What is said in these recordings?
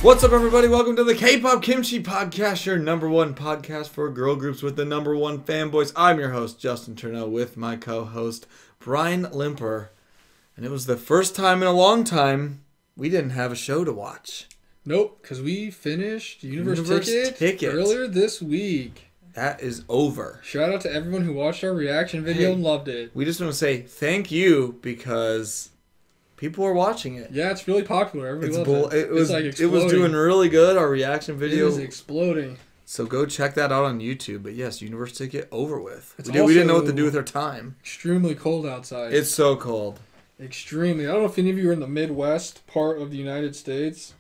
What's up, everybody? Welcome to the K-Pop Kimchi Podcast, your number one podcast for girl groups with the number one fanboys. I'm your host, Justin Turneau, with my co-host, Brian Limper. And it was the first time in a long time we didn't have a show to watch. Nope, because we finished Universe Ticket earlier this week. That is over. Shout out to everyone who watched our reaction video and loved it. We just want to say thank you because people are watching it. Yeah, it's really popular. Everybody loves it. It was doing really good. Our reaction video is exploding. So go check that out on YouTube. But yes, Universe Ticket over with. We didn't know what to do with our time. Extremely cold outside. It's so cold. Extremely. I don't know if any of you are in the Midwest part of the United States,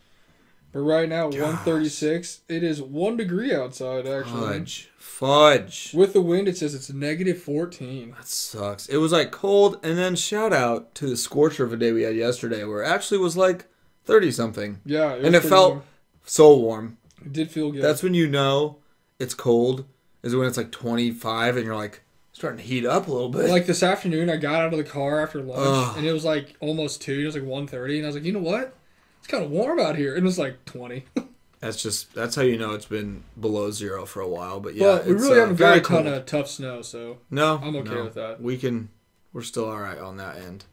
but right now, 136. It is 1 degree outside, actually. Fudge. With the wind, it says it's negative 14. That sucks. It was like cold, and then shout out to the scorcher of a day we had yesterday, where it actually was like 30-something. Yeah. And it felt so warm. It did feel good. That's when you know it's cold, is when it's like 25, and you're like starting to heat up a little bit. Like this afternoon, I got out of the car after lunch, and it was like almost 2. It was like 1:30, and I was like, you know what? It's kind of warm out here. And it was like 20. That's how you know it's been below zero for a while. But yeah, we really haven't got a ton of tough snow, so I'm okay with that. We're still all right on that end.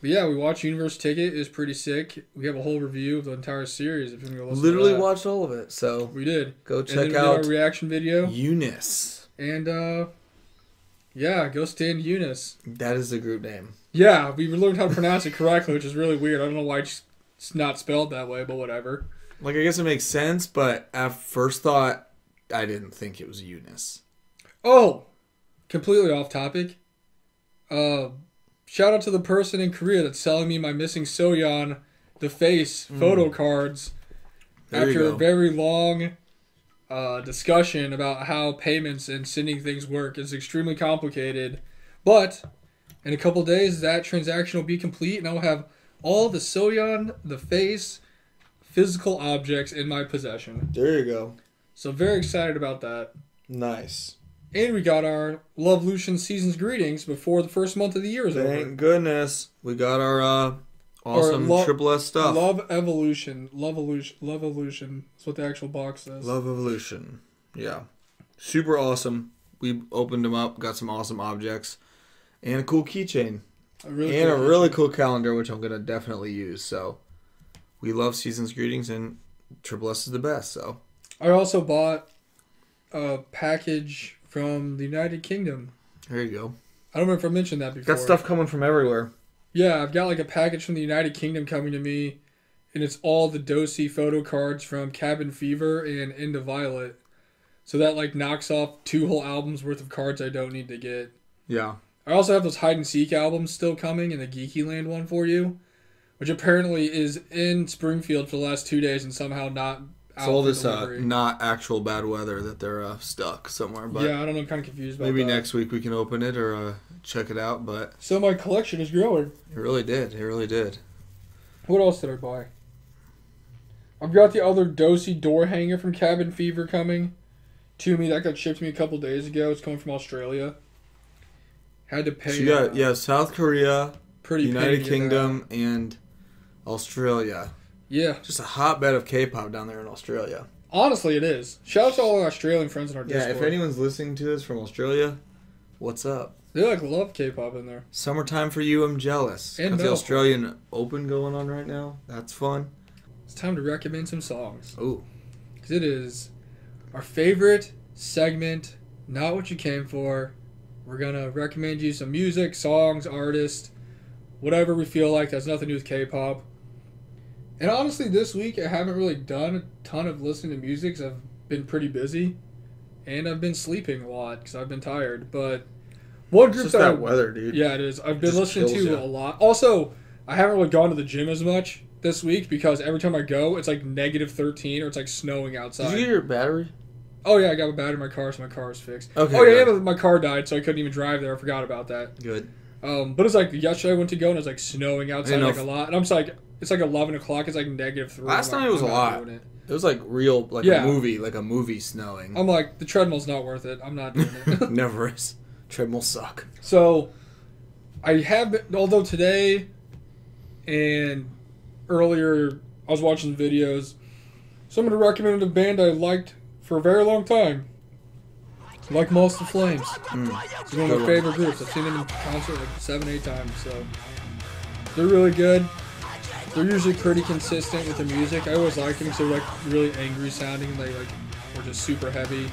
But yeah, we watched Universe Ticket. It's pretty sick. We have a whole review of the entire series. If you can go listen Literally to that. watched all of it. So we did. Go check and then out our reaction video. Eunice. And yeah, go stand Eunice. That is the group name. Yeah, we learned how to pronounce it correctly, which is really weird. I don't know why it's not spelled that way, but whatever. Like, I guess it makes sense, but at first thought, I didn't think it was Eunice. Oh, completely off topic. Shout out to the person in Korea that's selling me my missing Soyeon, the face photo cards. After a very long discussion about how payments and sending things work, it's extremely complicated. But in a couple days, that transaction will be complete, and I will have all the Soyeon, the face, physical objects in my possession. There you go. So very excited about that. Nice. And we got our Love Lucian Season's greetings before the first month of the year is over. Thank goodness. We got our awesome Triple S stuff. Love Evolution. Love Evolution. That's what the actual box says. Love Evolution. Yeah. Super awesome. We opened them up, got some awesome objects, and a cool keychain. A really cool calendar, which I'm going to definitely use. So we love Season's greetings, and Triple S is the best. So I also bought a package from the United Kingdom. There you go. I don't remember if I mentioned that before. Got stuff coming from everywhere. Yeah, I've got like a package from the United Kingdom coming to me, and it's all the Dosi photo cards from Cabin Fever and Into Violet. So that like knocks off 2 whole albums worth of cards I don't need to get. Yeah. I also have those hide and seek albums still coming, and the Geeky Land one for you, which apparently is in Springfield for the last 2 days and somehow not out. So all this not actual bad weather that they're stuck somewhere. But yeah, I don't know. I'm kind of confused about maybe that. Next week we can open it or check it out. But so my collection is growing. It really did. It really did. What else did I buy? I've got the other Dosi door hanger from Cabin Fever coming to me. That got shipped to me a couple days ago. It's coming from Australia. Had to pay. So you got South Korea, United Kingdom, and Australia. Yeah. Just a hotbed of K-pop down there in Australia. Honestly, it is. Shout out to all our Australian friends in our Discord. Yeah, if anyone's listening to this from Australia, what's up? They love K-pop in there. Summertime for you, I'm jealous. And got the Australian Open going on right now. That's fun. It's time to recommend some songs. Ooh. Because it is our favorite segment, Not What You Came For. We're going to recommend you some music, songs, artists, whatever we feel like that has nothing to do with K-pop. And honestly, this week I haven't really done a ton of listening to music because I've been pretty busy. And I've been sleeping a lot because I've been tired. But one group it's just that weather, dude. Yeah, it is. I've been listening to a lot. Also, I haven't really gone to the gym as much this week because every time I go, it's like negative 13 or it's like snowing outside. Did you get your battery? Oh, yeah, I got a battery in my car, so my car is fixed. Okay. Oh, yeah, my car died, so I couldn't even drive there. I forgot about that. Good. But it's like yesterday I went to go and it was like snowing outside like a lot. And I'm just like, it's like 11 o'clock. It's like negative 3. Last night it was a lot. It was like real, like a movie snowing. I'm like, the treadmill's not worth it. I'm not doing it. Never is. Treadmills suck. So, I have been, although today and earlier I was watching videos So I'm going to recommend a band I liked for a very long time. Like Moths the Flames. It's one of my favorite groups. I've seen them in concert like 7-8 times. So they're really good. They're usually pretty consistent with the music. I always liked them because they're like really angry sounding and they like were just super heavy.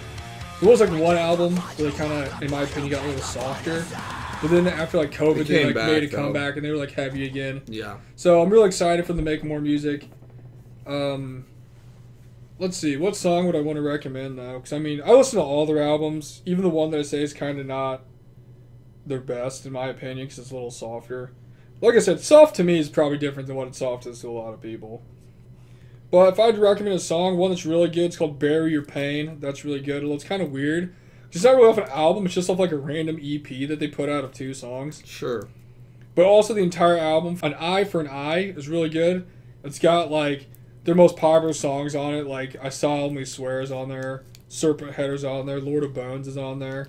There was like one album where they kind of, in my opinion, got a little softer. But then after like COVID, they like made a comeback and they were like heavy again. Yeah. So I'm really excited for them to make more music. Let's see, what song would I want to recommend though? Because I mean, I listen to all their albums, even the one that I say is kind of not their best in my opinion, because it's a little softer. Like I said, soft to me is probably different than what it's soft is to a lot of people. But if I had to recommend a song, one that's really good, it's called Bury Your Pain. That's really good. It's kind of weird. It's not really off an album, it's just off like a random EP that they put out of 2 songs. Sure. But also the entire album, An Eye for an Eye, is really good. It's got like their most popular songs on it, like I Solemnly Swear is on there, Serpent Header's on there, Lord of Bones is on there.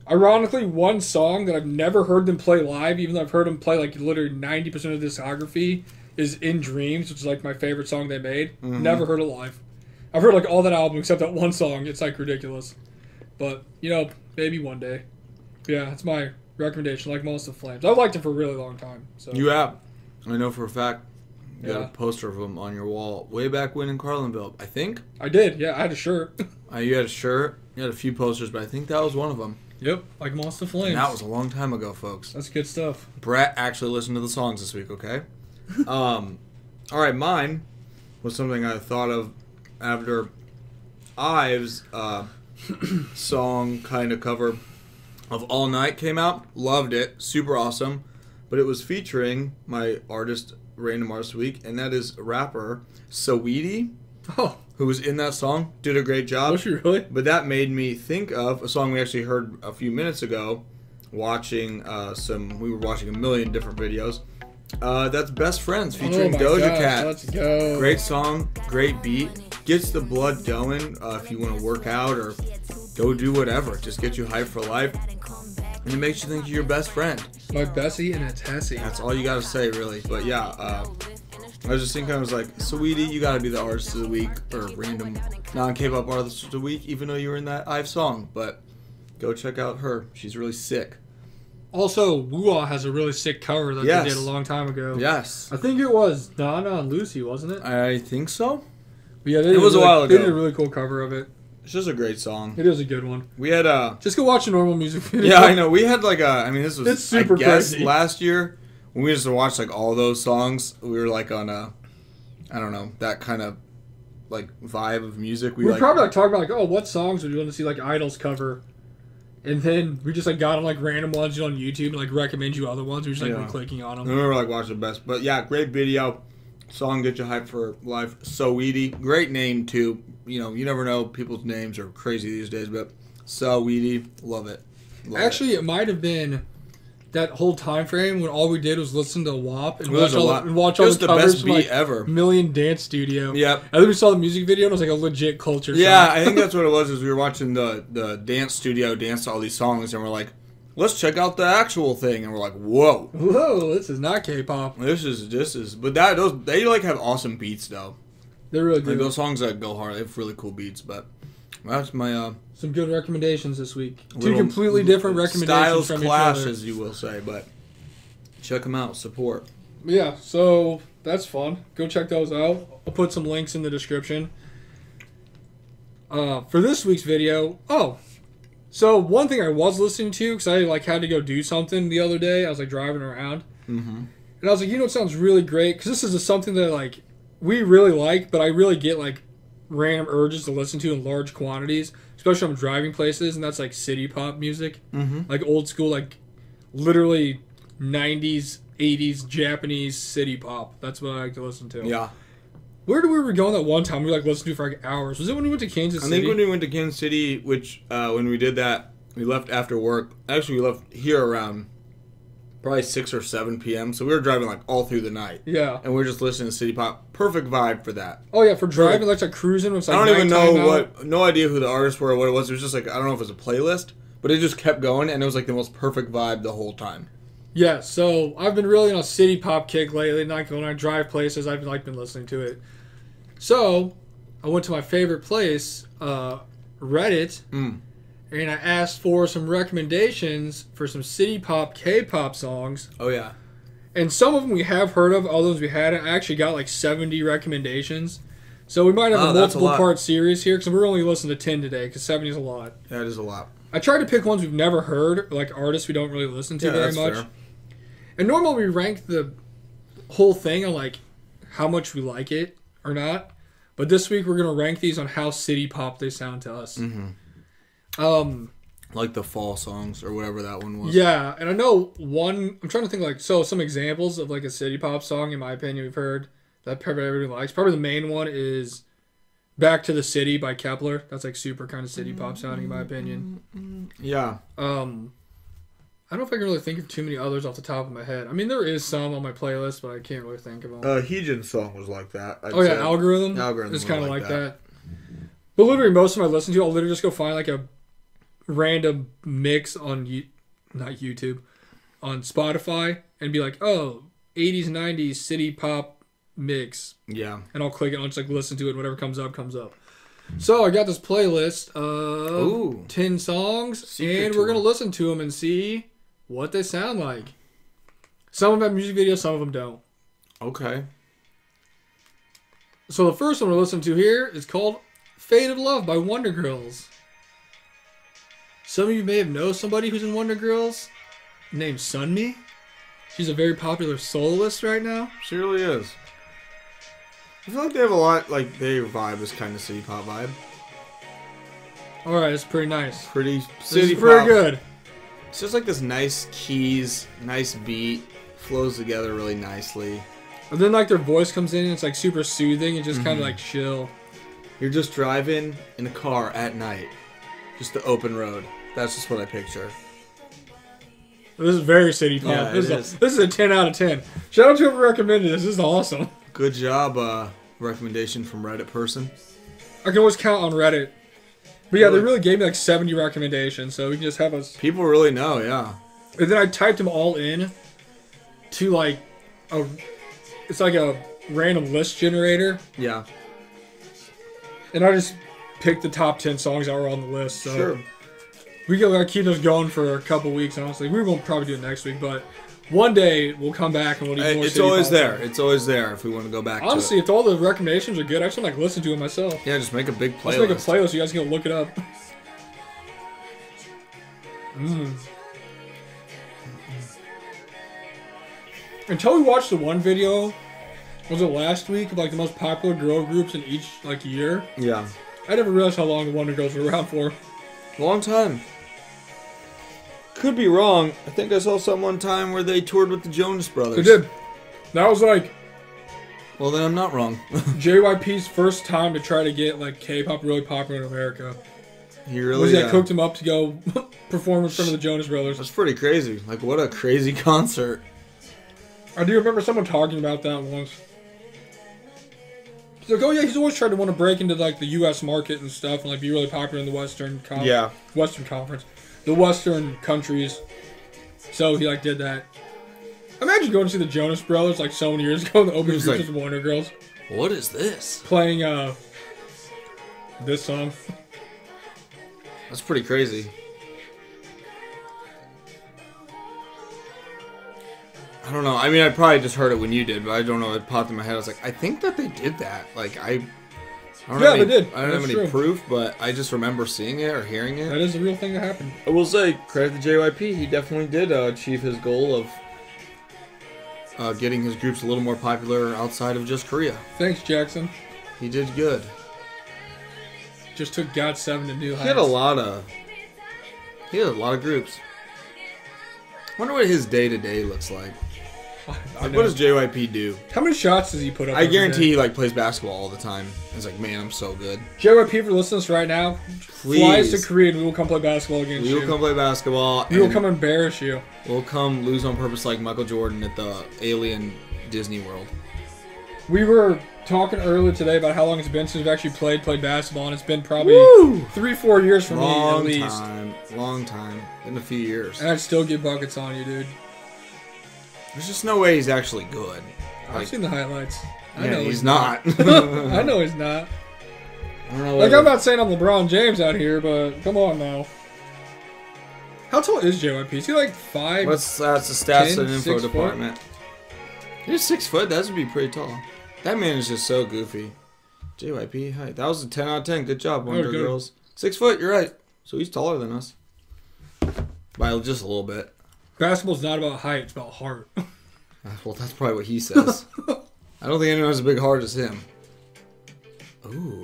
Ironically, one song that I've never heard them play live, even though I've heard them play like literally 90% of the discography, is In Dreams, which is like my favorite song they made. Mm-hmm. Never heard it live. I've heard like all that album except that one song. It's like ridiculous. But, you know, maybe one day. Yeah, it's my recommendation, like Moths the Flames. I've liked it for a really long time. So. You have. I know for a fact. You got a poster of them on your wall way back when in Carlinville, I think. I did, yeah. I had a shirt. You had a shirt. You had a few posters, but I think that was one of them. Yep, like Moths the Flames. And that was a long time ago, folks. That's good stuff. Brett actually listened to the songs this week, okay? All right, mine was something I thought of after Ives' song kind of cover of All Night came out. Loved it. Super awesome. But it was featuring my random artist of the week, and that is rapper Saweetie, who was in that song. Did a great job. Was she really? But that made me think of a song we actually heard a few minutes ago, watching we were watching a million different videos. That's Best Friends featuring Doja Cat. Let's go. Great song, great beat. Gets the blood going if you want to work out or go do whatever. Just get you hyped for life. And it makes you think you're your best friend. My Bessie and it's Tessie. That's all you got to say, really. But yeah, I was just thinking, I was like, Saweetie, you got to be the artist of the week or random non-K-pop artist of the week, even though you were in that Ive song. But go check out her. She's really sick. Also, Woo-Ah has a really sick cover that they did a long time ago. Yes. I think it was Donna and Lucy, wasn't it? I think so. But yeah, it was a while ago. They did a really cool cover of it. It's just a great song. It is a good one. We had just go watch a normal music video. Yeah, I know. We had like this was, it's super crazy. Last year when we just watched like all those songs, we were like on I don't know, that kind of like vibe of music. We were probably like talking about like, oh, what songs would you want to see like Idols cover? And then we just like got on like random ones on YouTube and like recommend you other ones. We were just like clicking on them. And we were like watching the best. But yeah, great video. Song get you hyped for life. Saweetie, great name too. You know, you never know, people's names are crazy these days, but Saweetie, love it. Actually, it might have been that whole time frame when all we did was listen to WAP and watch all the covers best beat like ever. Million Dance Studio. Yep. And then we saw the music video and it was like a legit culture shock. Yeah, I think that's what it was. Is we were watching the dance studio dance to all these songs and we're like, let's check out the actual thing, and we're like, whoa, this is not K-pop. This is, but they like have awesome beats though. They really do. Like those songs that go hard, they have really cool beats. But that's my some good recommendations this week. 2 completely different recommendations styles from clash, each other. as you will say, but check them out, support. Yeah, so that's fun. Go check those out. I'll put some links in the description. For this week's video, so one thing I was listening to, because I like had to go do something the other day. I was like driving around, and I was like, you know, it sounds really great because this is something that like we really like, but I really get like random urges to listen to in large quantities, especially when I'm driving places, and that's like city pop music, like old school, like literally 90s, 80s Japanese city pop. That's what I like to listen to. Yeah. Where did we were going that one time? We like listened to for like hours. Was it when we went to Kansas City? I think when we went to Kansas City, which when we did that, we left after work. Actually, we left here around probably 6 or 7 p.m. So we were driving like all through the night. Yeah. And we were just listening to city pop. Perfect vibe for that. Oh yeah, for driving, like cruising. It was, like, I don't even know no idea who the artists were or what it was. It was just like, I don't know if it was a playlist, but it just kept going, and it was like the most perfect vibe the whole time. Yeah, so I've been really on a city pop kick lately. Like when I drive places, I've like been listening to it. So, I went to my favorite place, Reddit, and I asked for some recommendations for some City Pop K-pop songs. Oh, yeah. And some of them we have heard of, all those we hadn't. I actually got like 70 recommendations. So we might have a multiple-part series here, because we're only listening to 10 today, because 70 is a lot. That is a lot. I tried to pick ones we've never heard, like artists we don't really listen to very much. Fair. And normally we rank the whole thing on like how much we like it or not. But this week we're going to rank these on how city pop they sound to us. Like the fall songs or whatever that one was. Yeah, and I know one, I'm trying to think like, so some examples of like a city pop song, in my opinion, we've heard that probably everybody likes. Probably the main one is Back to the City by Kepler. That's like super kind of city pop sounding, in my opinion. Yeah. I don't know if I can really think of too many others off the top of my head. I mean, there is some on my playlist, but I can't really think of them. Heejin's song was like that. Algorithm? Algorithm is kind of like that. But literally, most of them I listen to, I'll literally just go find like a random mix on, not YouTube, on Spotify, and be like, oh, 80s, 90s city pop mix. Yeah. And I'll click it, I'll just like listen to it, and whatever comes up, comes up. So I got this playlist of 10 songs, and we're going to listen to them and see what they sound like. Some of them have music videos, some of them don't. Okay. So the first one we're listening to here is called Faded Love by Wonder Girls. Some of you may have known somebody who's in Wonder Girls named Sunmi. She's a very popular soloist right now. She really is. I feel like they have a lot, like, their vibe is kind of city pop vibe. Alright, it's pretty nice. Pretty city pop. Pretty good. It's just like this nice keys, nice beat, flows together really nicely. And then like their voice comes in and it's like super soothing and just kind of like chill. You're just driving in a car at night. Just the open road. That's just what I picture. This is very city pop. Yeah, this is a 10 out of 10. Shout out to whoever recommended this. This is awesome. Good job, recommendation from Reddit person. I can always count on Reddit. But yeah, they really gave me like 70 recommendations, so we can just have us... People really know, yeah. And then I typed them all in to like a... It's like a random list generator. Yeah. And I just picked the top 10 songs that were on the list, so... Sure. We gotta keep those going for a couple weeks, honestly. We won't probably do it next week, but... One day we'll come back and we'll do more. It's always there. It's always there if we want to go back. Honestly, if all the recommendations are good, I just want to like listen to it myself. Yeah, just make a big playlist. Let's make a playlist. You guys can go look it up. Until we watched the one video, was it last week, of like the most popular girl groups in each like year? Yeah. I never realized how long the Wonder Girls were around for. Long time. Could be wrong. I think I saw some one time where they toured with the Jonas Brothers. They did. That was like... Well, then I'm not wrong. JYP's first time to try to get like K-pop really popular in America. He really cooked him up to go perform in front of the Jonas Brothers. That's pretty crazy. Like, what a crazy concert. I do remember someone talking about that once. He's like, oh yeah, he's always tried to want to break into like the U.S. market and stuff and like be really popular in the Western Conference. The Western countries. So he like did that. Imagine going to see the Jonas Brothers like so many years ago and the opening group was Wonder Girls. What is this? Playing this song. That's pretty crazy. I don't know. I mean, I probably just heard it when you did, but I don't know. It popped in my head. I was like, I think that they did that. Like, I don't they did. I don't have any proof, but I just remember seeing it or hearing it. That is a real thing that happened. I will say, credit to JYP. He definitely did achieve his goal of getting his groups a little more popular outside of just Korea. Thanks, Jackson. He did good. Just took GOT7 to new heights. He had a lot of groups. I wonder what his day-to-day looks like. Like, what does JYP do? How many shots does he put up? I guarantee he like plays basketball all the time. He's like, man, I'm so good. JYP, if you're listening to us right now, fly us to Korea and we will come play basketball against you. We will come play basketball. We will come embarrass you. We'll come lose on purpose like Michael Jordan at the Alien Disney World. We were talking earlier today about how long it's been since we've actually played basketball, and it's been probably 3-4 years for me at least. Long time. In a few years. And I'd still get buckets on you, dude. There's just no way he's actually good. I've seen the highlights. I know he's not. I know he's not. Like, I'm not saying I'm LeBron James out here, but come on now. How tall is JYP? Is he like 5? That's the stats and info department. He's 6 foot. That would be pretty tall. That man is just so goofy. JYP height. That was a 10 out of 10. Good job, Wonder Girls. 6 foot. You're right. So he's taller than us by just a little bit. Basketball's not about height. It's about heart. Well, that's probably what he says. I don't think anyone has a big heart as him. Ooh.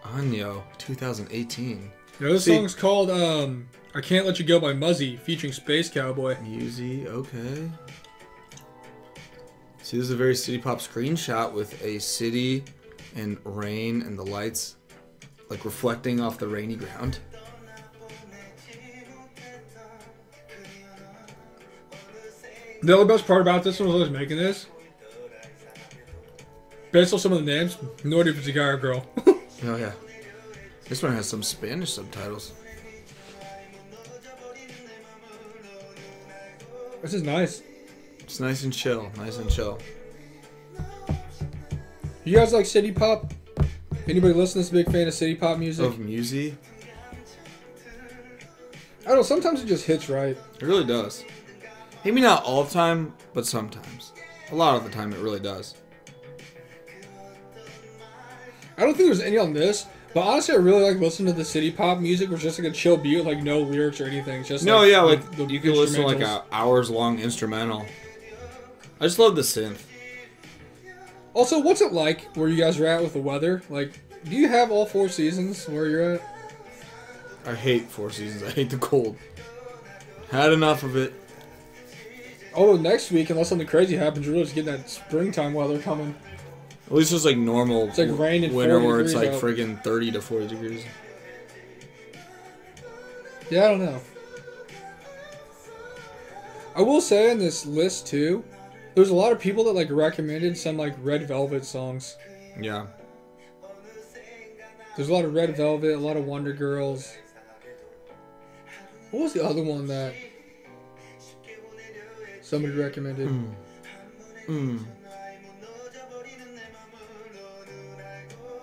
Anyo, 2018. Yeah, this song's called I Can't Let You Go by Muzzy, featuring Space Cowboy. Muzy, okay. See, this is a very City Pop screenshot with a city and rain and the lights like reflecting off the rainy ground. The other best part about this one was I was making this. Based on some of the names, no idea if it's a guy or girl. Oh yeah. This one has some Spanish subtitles. This is nice. It's nice and chill. Nice and chill. You guys like City Pop? Anybody listening to this big fan of City Pop music? Of Muzy? I don't know, sometimes it just hits right. It really does. Maybe not all the time, but sometimes. A lot of the time it really does. I don't think there's any on this, but honestly I really like listening to the City Pop music, which is just like a chill beat with like no lyrics or anything. It's just no, yeah, like you can listen to like an hours long instrumental. I just love the synth. Also, what's it like where you guys are at with the weather? Like, do you have all 4 seasons where you're at? I hate 4 seasons. I hate the cold. Had enough of it. Although next week, unless something crazy happens, you're really just getting that springtime weather coming. At least it's like normal. It's like rain and winter where it's like friggin' 30 to 40 degrees. Yeah, I don't know. I will say on this list too, there's a lot of people that like recommended some like Red Velvet songs. Yeah. There's a lot of Red Velvet, a lot of Wonder Girls. What was the other one that somebody recommended?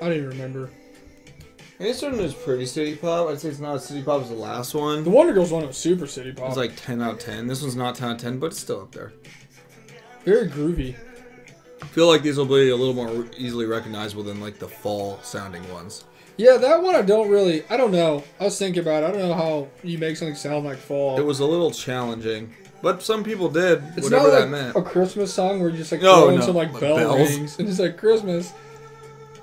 I don't even remember. This one is pretty City Pop. I'd say it's not as City Pop as the last one. The Wonder Girls one was super City Pop. It's like 10 out of 10. This one's not 10 out of 10, but it's still up there. Very groovy. I feel like these will be a little more easily recognizable than like the fall sounding ones. Yeah, that one I don't know. I was thinking about it. I don't know how you make something sound like fall. It was a little challenging, but some people did, it's whatever not like that meant. A Christmas song where you just like throw in some like bell rings and it's like Christmas.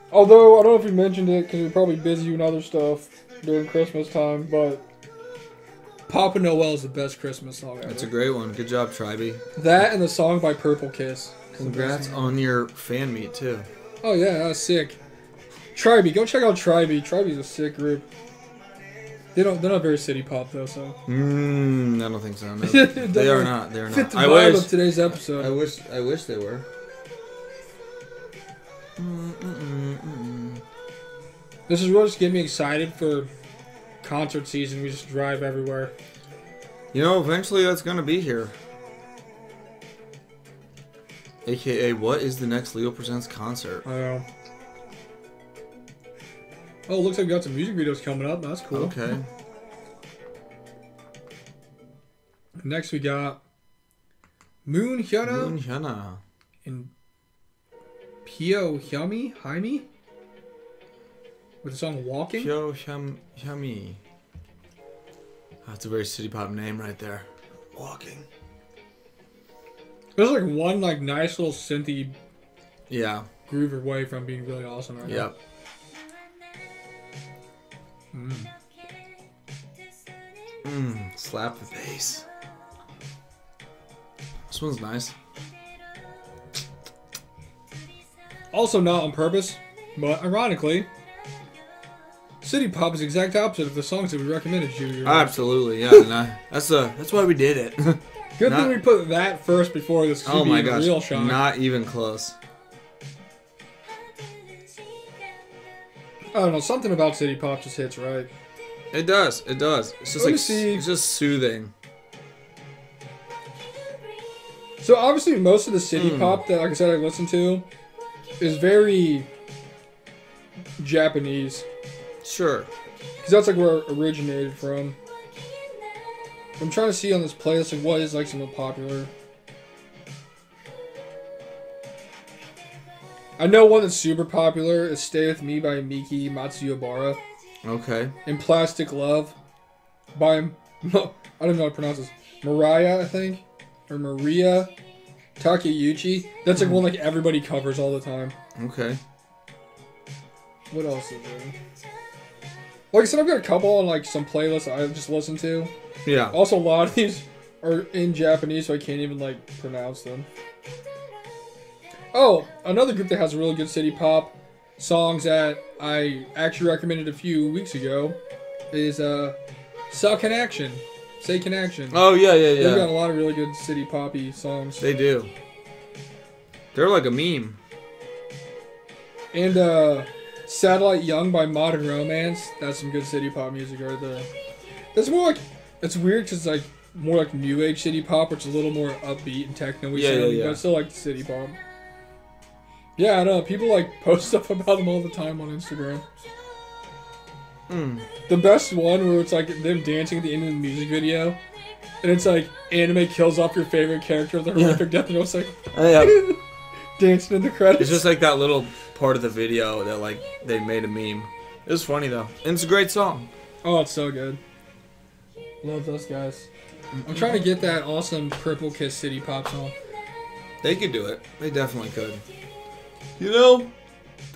Although, I don't know if we mentioned it because we're probably busy and other stuff during Christmas time, but Papa Noel is the best Christmas song ever. It's a great one. Good job, Tribey. That and the song by Purple Kiss. Congrats on your fan meet, too. Oh, yeah, that was sick. Tribey, go check out Tribey. Tribey's a sick group. They're not very City Pop, though, so. I don't think so. No. They are not. They are not. Fit the vibe of today's episode. I wish they were. This is really just getting me excited for concert season. We just drive everywhere. You know, eventually that's going to be here. AKA, what is the next Leo Presents concert? I know. Oh, it looks like we got some music videos coming up. That's cool. Okay. Next we got Moon Hyuna. And Pyo Hyami with the song Walking. Pyo Hyami. That's a very City Pop name right there. Walking. There's like one like nice little synthy groove away from being really awesome right now. Slap the bass. This one's nice. Also not on purpose, but ironically, City Pop is the exact opposite of the songs that we recommended you. Absolutely, yeah. That's why we did it. Good thing we put that first before this. Oh my gosh, real shock. Not even close. I don't know, something about City Pop just hits right. It does. It does. It's just it's just soothing. So obviously most of the city pop that, like I said, I listen to is very Japanese. Sure. Because that's like where it originated from. I'm trying to see on this playlist like what is like some of the popular. I know one that's super popular is "Stay With Me" by Miki Matsuyabara. Okay. And "Plastic Love" by I don't know how to pronounce this. Mariah, I think, or Maria Takeuchi. That's like one like everybody covers all the time. Okay. What else is there? Like I said, I've got a couple on like some playlists I just listen to. Yeah. Also, a lot of these are in Japanese, so I can't even like pronounce them. Oh, another group that has really good city pop songs that I actually recommended a few weeks ago is Say Connection. Oh yeah. They've got a lot of really good city poppy songs. They do. They're like a meme. And Satellite Young by Modern Romance. That's some good city pop music right there. That's more like, it's weird because it's like more like new age city pop, which is a little more upbeat and techno-y sounding, but I still like city pop. Yeah, I know. People like post stuff about them all the time on Instagram. The best one where it's like them dancing at the end of the music video, and it's like anime kills off your favorite character with a horrific death, and it's like dancing in the credits. It's just like that little part of the video that like they made a meme. It was funny though, and it's a great song. Oh, it's so good. Love those guys. I'm trying to get that awesome Purple Kiss city pop song. They could do it. They definitely could. You know,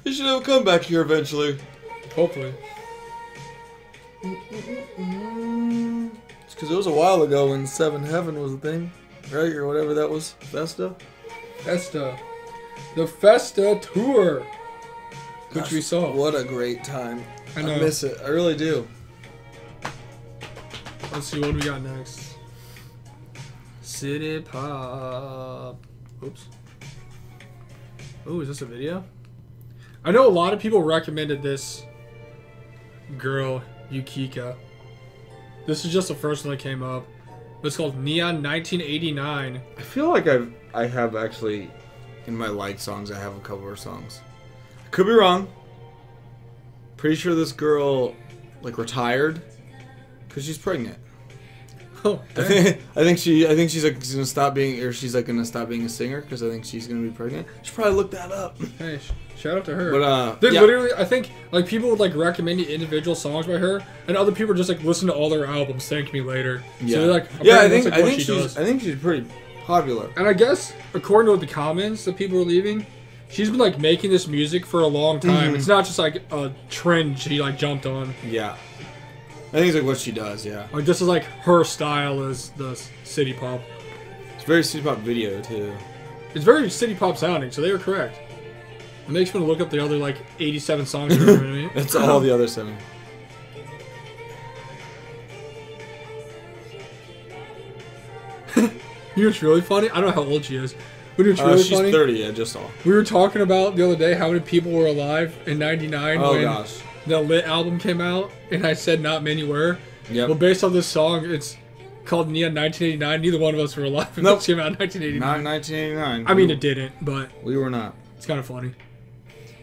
they should have a comeback here eventually. Hopefully. It's because it was a while ago when Seven Heaven was a thing, right? Or whatever that was. Festa? Festa. The Festa Tour. Which we saw. What a great time. I know. I miss it. I really do. Let's see what we got next. City Pop. Oops. Oh, is this a video? I know a lot of people recommended this girl, Yukika. This is just the first one that came up. It's called Neon 1989. I feel like I have actually, in my like songs, I have a couple of songs. I could be wrong. Pretty sure this girl, like, retired because she's pregnant. Oh, I think she's like gonna stop being, or she's like gonna stop being a singer because I think she's gonna be pregnant. Should probably look that up. Hey, shout out to her. But literally, I think like people would like recommend individual songs by her, and other people just like listen to all their albums. Thank me later. Yeah. So they're like, I think she's pretty popular. And I guess according to the comments that people are leaving, she's been like making this music for a long time. Mm-hmm. It's not just like a trend she like jumped on. Yeah. I think it's like what she does, yeah. Like this is like her style is the city pop. It's very city pop video too. It's very city pop sounding, so they were correct. It makes me want to look up the other like 87 songs. You know what I mean? That's all the other 7. You know what's really funny? I don't know how old she is. But it's really she's funny. 30, I just saw. We were talking about the other day how many people were alive in '99 when gosh. the Lit album came out, and I said not many were. Yep. Well, based on this song, it's called Neon 1989. Neither one of us were alive when this came out in 1989. Not 1989. I mean, it didn't, but we were not. It's kind of funny.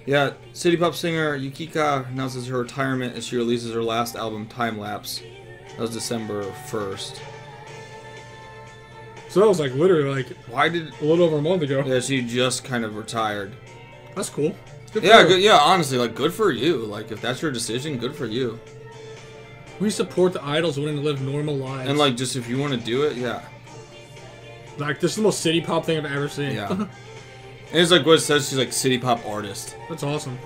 Yeah, city pop singer Yukika announces her retirement as she releases her last album, Time Lapse. That was December 1st. So that was like literally like a little over a month ago. Yeah, she just kind of retired. That's cool. Good yeah, honestly, like good for you. Like if that's your decision, good for you. We support the idols wanting to live normal lives. And like just if you want to do it, yeah. Like this is the most city pop thing I've ever seen. Yeah. And it's like what it says, she's like city pop artist. That's awesome.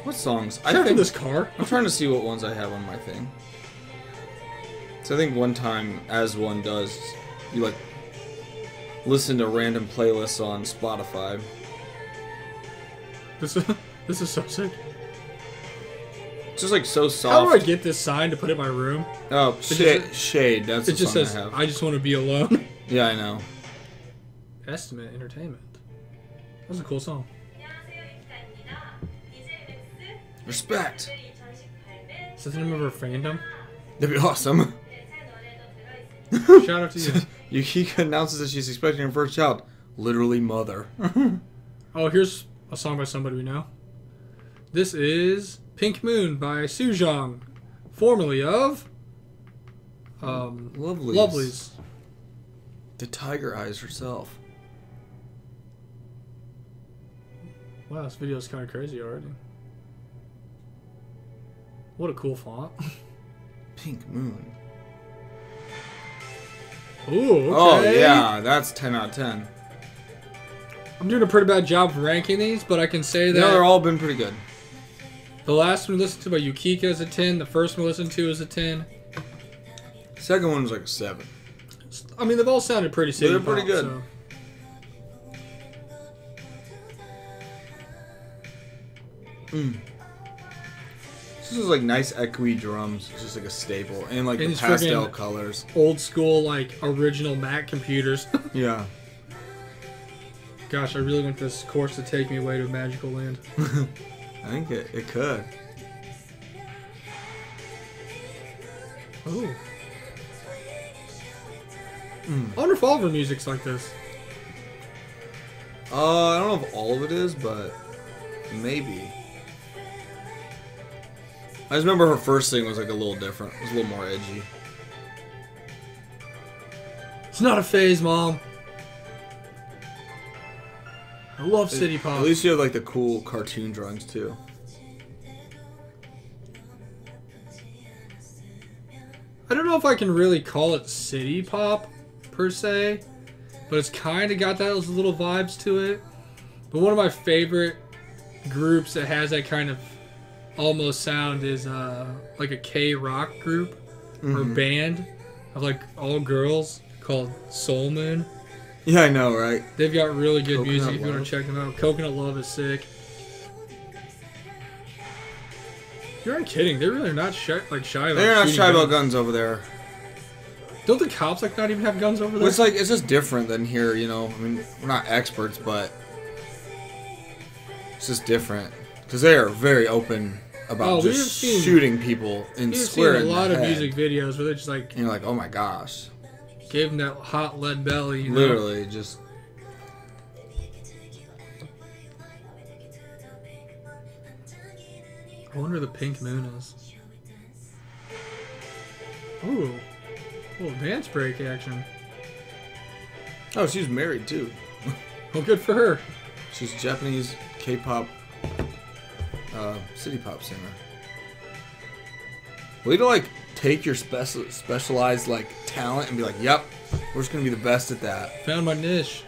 What songs? I think this car. I'm trying to see what ones I have on my thing. So I think one time, as one does, you like listen to random playlists on Spotify. This is so sick. It's just like so soft. How do I get this sign to put in my room? Oh, Shade. That's the song I have. I just want to be alone. Yeah, I know. Estimate Entertainment. That's a cool song. Respect. Is that the name of her fandom? That'd be awesome. Shout out to you. Yukika announces that she's expecting her first child. Literally mother. Oh, here's a song by somebody we know. This is Pink Moon by Sujong, formerly of Lovelies. The Tiger Eyes herself. Wow, this video is kind of crazy already. What a cool font. Pink Moon. Ooh, okay. Oh, yeah. That's 10 out of 10. I'm doing a pretty bad job of ranking these, but I can say that... No, they're all been pretty good. The last one we listened to by Yukika is a 10. The first one we listened to is a 10. Second one was like a 7. I mean, they've all sounded pretty City They're Pop, pretty good. So. This is like nice echoey drums. It's just like a staple. And like and the pastel colors. Old school, like, original Mac computers. Yeah. Gosh, I really want this course to take me away to a magical land. I think it could. Oh. I wonder if all of her music's like this. I don't know if all of it is, but maybe. I just remember her first thing was like a little different. It was a little more edgy. It's not a phase, Mom. I love City Pop. At least you have like the cool cartoon drawings too. I don't know if I can really call it City Pop per se, but it's kind of got those little vibes to it. But one of my favorite groups that has that kind of almost sound is like a K-rock group or band of like all girls called Soul Moon. Yeah, I know, right? They've got really good Coconut music if you Love. want to check them out. Coconut Love is sick. You aren't kidding. They're really not shy about They're not shy about guns over there. Don't the cops like not even have guns over there? Well, it's like it's just different than here, you know. I mean, we're not experts, but it's just different because they are very open about just shooting people in square. We've seen a lot of music videos where they're just like, and you're like, oh my gosh, gave them that hot lead belly. You know? Literally, just. I wonder where the Pink Moon is. Ooh. Little dance break action. Oh, she's married too. Well, good for her. She's a Japanese K-pop, city pop singer. Way to like take your specialized like talent and be like, yep, we're just gonna be the best at that. Found my niche.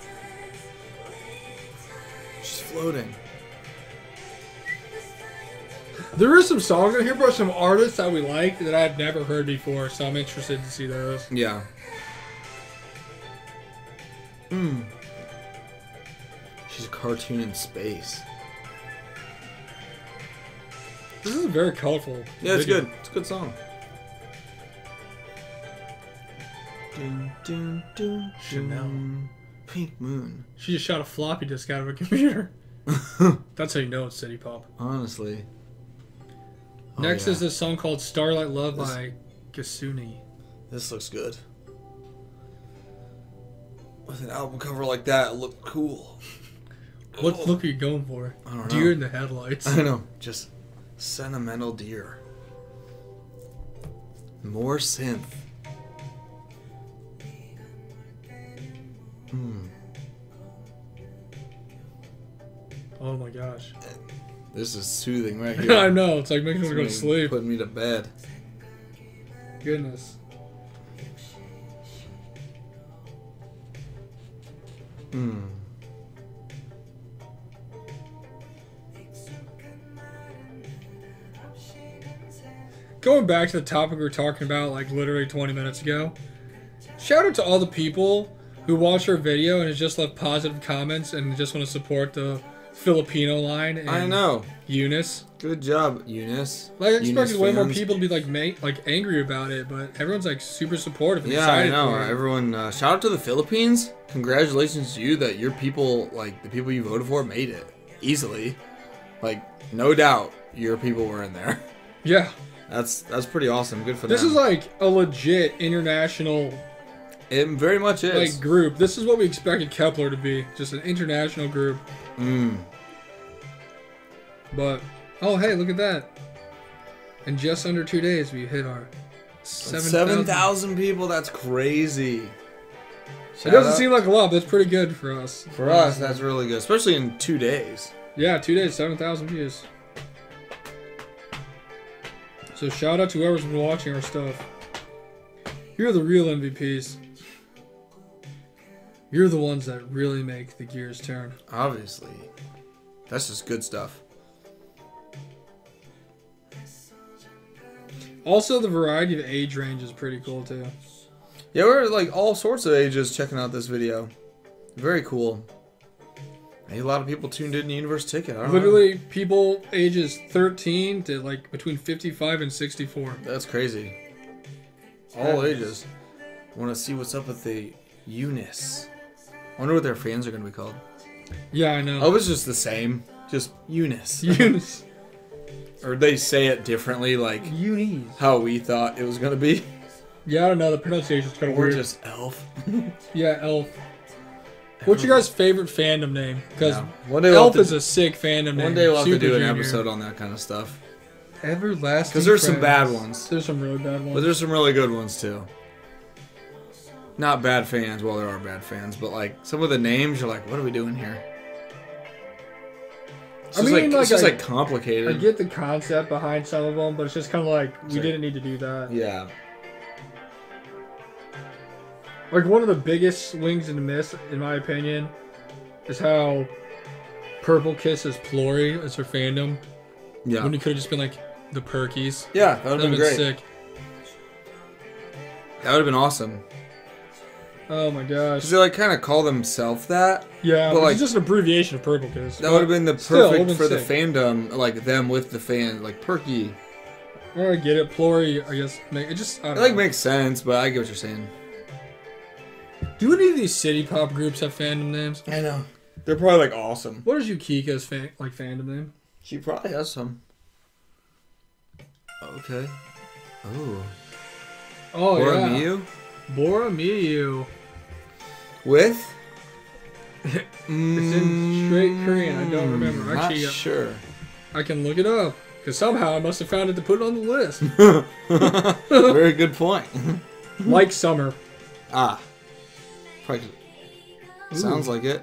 She's floating. There are some songs in here by some artists that we like that I've never heard before, so I'm interested to see those. Yeah. She's a cartoon in space. This is a very colorful. Yeah, it's video. good. It's a good song. Dun, dun, dun, Chanel. dun. Pink Moon. She just shot a floppy disk out of a computer. That's how you know it's City Pop. Honestly. Oh, Next yeah. is this song called Starlight Love by Gasuni. This looks good. With an album cover like that, it looked cool. What look are you going for? I don't know. Deer in the headlights. I know. Just sentimental deer. More synth. Oh my gosh. This is soothing right here. I know. It's like making me go to sleep. Putting me to bed. Goodness. Going back to the topic we were talking about like literally 20 minutes ago, shout out to all the people who watch our video and has just left positive comments and just want to support the Filipino line. And I know. Eunice. Good job, Eunice. Like, I expected Eunice way more fans. people to be like angry about it, but everyone's like super supportive. And Yeah, I excited know. for it. Everyone, shout out to the Philippines. Congratulations to you that your people, like the people you voted for, made it easily. Like, no doubt, your people were in there. Yeah. That's pretty awesome. Good for them. This is like a legit international It very much is. Like, group. This is what we expected Kepler to be. Just an international group. But, oh, hey, look at that. In just under 2 days, we hit our 7,000 people. That's crazy. It doesn't seem like a lot, but it's pretty good for us. For us, that's really good. Especially in 2 days. Yeah, 2 days, 7,000 views. So shout out to whoever's been watching our stuff. You're the real MVPs. You're the ones that really make the gears turn. Obviously. That's just good stuff. Also, the variety of age range is pretty cool, too. Yeah, we're like all sorts of ages checking out this video. Very cool. A lot of people tuned in to Universe Ticket. I don't know. People ages 13 to like between 55 and 64. That's crazy. All ages. Want to see what's up with the Eunice. I wonder what their fans are going to be called. Yeah, I know. Oh, it's just the same. Just Eunice. Eunice. Or they say it differently, like Eunice. How we thought it was going to be. Yeah, I don't know. The pronunciation's kind of weird. Or just Elf. Yeah, Elf. What's your guys' favorite fandom name? Because Elf is a sick fandom name. One day we'll have to do an episode on that kind of stuff. Everlasting. Because there's some bad ones. There's some really bad ones. But there's some really good ones, too. Not bad fans. Well, there are bad fans. But, like, some of the names, you're like, what are we doing here? It's just like complicated. I get the concept behind some of them, but it's just kind of like, we didn't need to do that. Yeah. Like, one of the biggest swings and a miss, in my opinion, is how Purple Kiss is Plory as her fandom. Yeah. When you could have just been like, the Perkies. Yeah, that would have been great. Sick. That would have been awesome. Oh my gosh. Because they, like, kind of call themselves that. Yeah, but like, it's just an abbreviation of Purple Kiss. That would have been the perfect for the fandom, like, them with the fan, like, Perky. I get it. Plory, I guess, it just, I don't know. It, like, makes sense, but I get what you're saying. Do any of these City Pop groups have fandom names? I know. They're probably, like, awesome. What is Yukika's fandom name? She probably has some. Okay. Oh. Oh, Bora yeah. Miyu? Bora Miyu. With? It's in straight Korean. I don't remember. Actually, not sure. I can look it up. Because somehow I must have found it to put it on the list. Very good point. Like Summer. Ah. Probably. Sounds like it.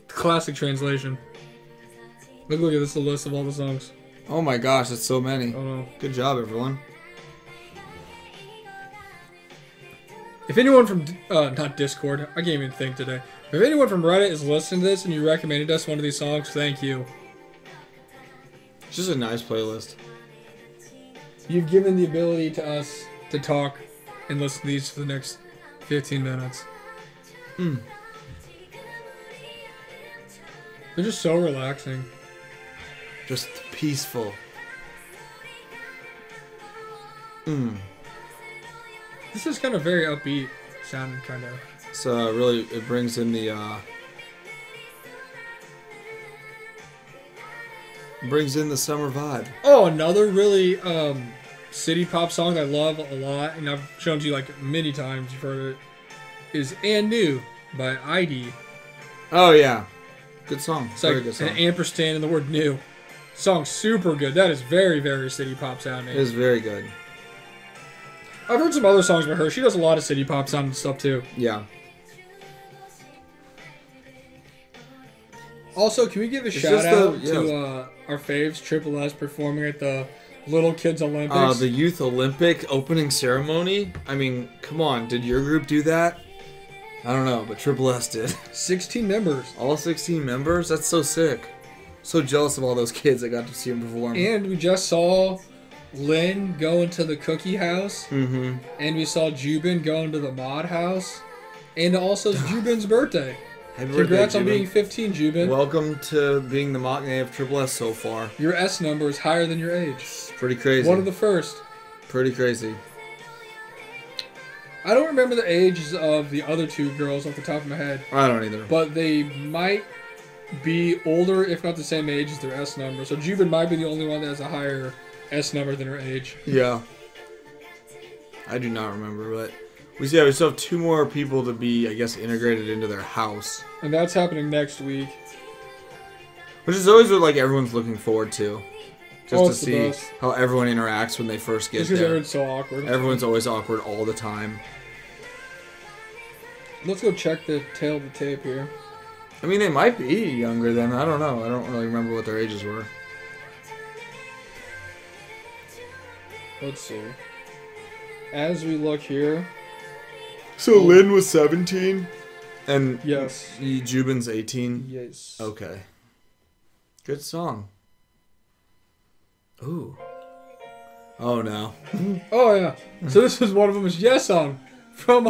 Classic translation. Look at this, the list of all the songs. Oh my gosh, that's so many. Oh no. Good job, everyone. If anyone from, not Discord, I can't even think today. If anyone from Reddit is listening to this and you recommended us one of these songs, thank you. It's just a nice playlist. You've given the ability to us to talk and listen to these for the next 15 minutes. They're just so relaxing. Just peaceful. This is kind of very upbeat sounding, kind of. So really, it brings in the summer vibe. Oh, another really City Pop song that I love a lot, and I've shown to you like many times. You've heard it. Is "And New" by ID. Oh yeah, good song. It's like good song. An ampersand in the word "new." Song's super good. That is very, very City Pop sounding. It is very good. I've heard some other songs by her. She does a lot of City Pop sounding stuff too. Yeah. Also, can we give a shout out to our faves, Triple S, performing at the Little Kids Olympics? The Youth Olympic opening ceremony. I mean, come on. Did your group do that? I don't know, but Triple S did. 16 members. All 16 members? That's so sick. So jealous of all those kids that got to see him perform. And we just saw Lynn go into the Cookie House. Mm-hmm. And we saw Jubin go into the Mod House. And also it's Jubin's birthday. Happy Congrats birthday, on being 15, Jubin. Welcome to being the Mockney of Triple S so far. Your S number is higher than your age. Pretty crazy. One of the first. Pretty crazy. I don't remember the ages of the other two girls off the top of my head. I don't either. But they might be older, if not the same age as their S number. So Jubin might be the only one that has a higher S number than her age. Yeah. I do not remember, but We still have 2 more people to be, I guess, integrated into their house. And that's happening next week. Which is always what, like, everyone's looking forward to. Just to see how everyone interacts when they first get there. Because everyone's so awkward. Everyone's always awkward all the time. Let's go check the tail of the tape here. I mean, they might be younger than, I don't know. I don't really remember what their ages were. Let's see. As we look here. So Lin was 17? And yes. Jubin's 18? Yes. Okay. Good song. Ooh. Oh no. Oh yeah. So this is one of them is Yes song from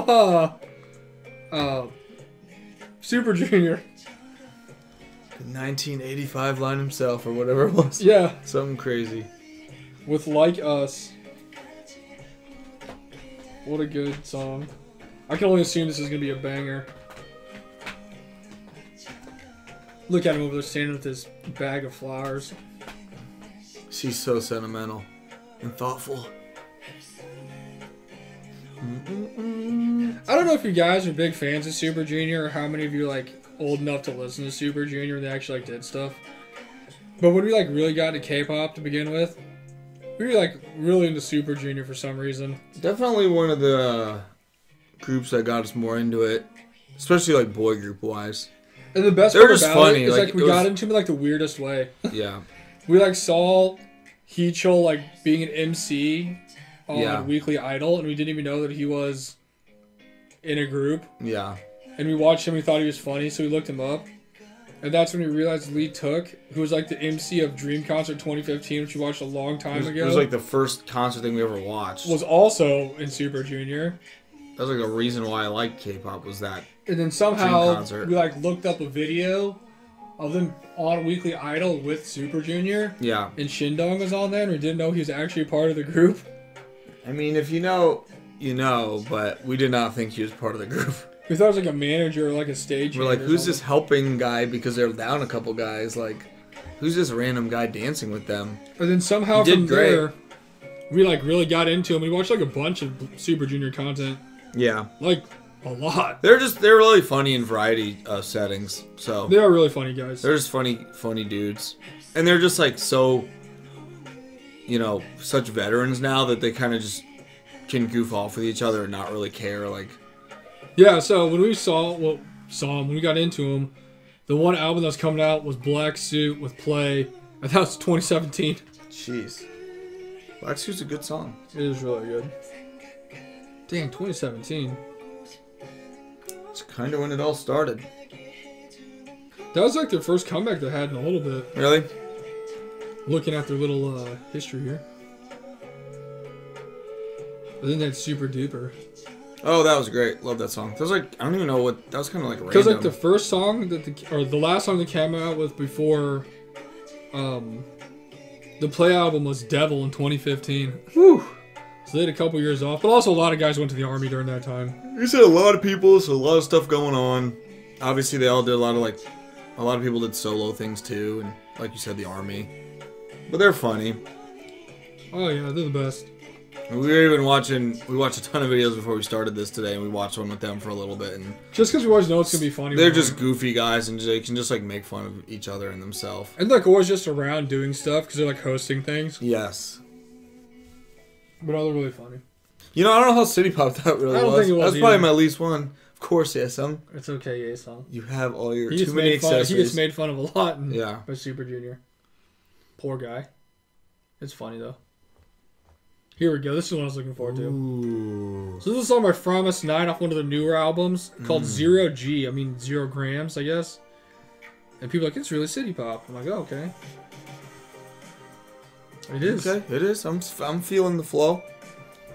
Super Junior. The 1985 line himself or whatever it was. Yeah. Something crazy. With Like Us. What a good song. I can only assume this is gonna be a banger. Look at him over there standing with his bag of flowers. She's so sentimental and thoughtful. I don't know if you guys are big fans of Super Junior or how many of you are like old enough to listen to Super Junior and they actually like did stuff. But when we like really got into K-pop to begin with, we were like really into Super Junior for some reason. Definitely one of the groups that got us more into it, especially like boy group wise. And the best part about it is like we got into it like the weirdest way. Yeah. We like saw Heechul like being an MC on Weekly Idol, and we didn't even know that he was in a group. Yeah. And we watched him, we thought he was funny, so we looked him up. And that's when we realized Lee Took, who was like the MC of Dream Concert 2015, which we watched a long time ago. It was like the first concert thing we ever watched. Was also in Super Junior. That was like a reason why I liked K-pop was that. And then somehow we like looked up a video of them on Weekly Idol with Super Junior. Yeah. And Shindong was on there, and we didn't know he was actually part of the group. I mean, if you know, you know, but we did not think he was part of the group. We thought it was like a manager or like a stage. We're like, who's this helping guy because they're down a couple guys? Like, who's this random guy dancing with them? And then somehow from there, we like really got into him. We watched like a bunch of Super Junior content. Yeah. Like, a lot. They're really funny in variety settings. So they are really funny guys. They're just funny dudes, and they're just like so, you know, such veterans now that they kind of just can goof off with each other and not really care. Like, yeah. So when we saw him, when we got into him, the one album that was coming out was Black Suit with Play, and that was 2017. Jeez, Black Suit's a good song. It is really good. Dang, 2017. It's kind of when it all started. That was like their first comeback they had in a little bit. Really? Looking at their little history here. But then that's Super Duper. Oh, that was great. Love that song. That was like, I don't even know what, that was kind of like random. Because like the first song, the last song they came out with before the Play album was Devil in 2015. Whew. So they had a couple years off, but also a lot of guys went to the army during that time. You said a lot of people, so a lot of stuff going on. Obviously, they all did a lot of people did solo things too, and like you said, the army. But they're funny. Oh yeah, they're the best. And we watched a ton of videos before we started this today, and we watched one with them for a little bit. And just because we always know it's gonna be funny. They're just goofy guys, and they can just like make fun of each other and themselves. And like always just around doing stuff because they're like hosting things. Yes. But all they're really funny. You know, I don't know how City Pop that really was. I don't think it was. That's probably my least one. Of course, Yesung. It's okay, Yesung. You have all your too many accessories. He gets made fun of a lot by Super Junior. Poor guy. It's funny though. Here we go. This is what I was looking forward to. Ooh. So this is on my Promise 9 off one of the newer albums called 0G. I mean 0 grams, I guess. And people are like, it's really City Pop. I'm like, oh, okay. It is. Okay, it is. I'm feeling the flow.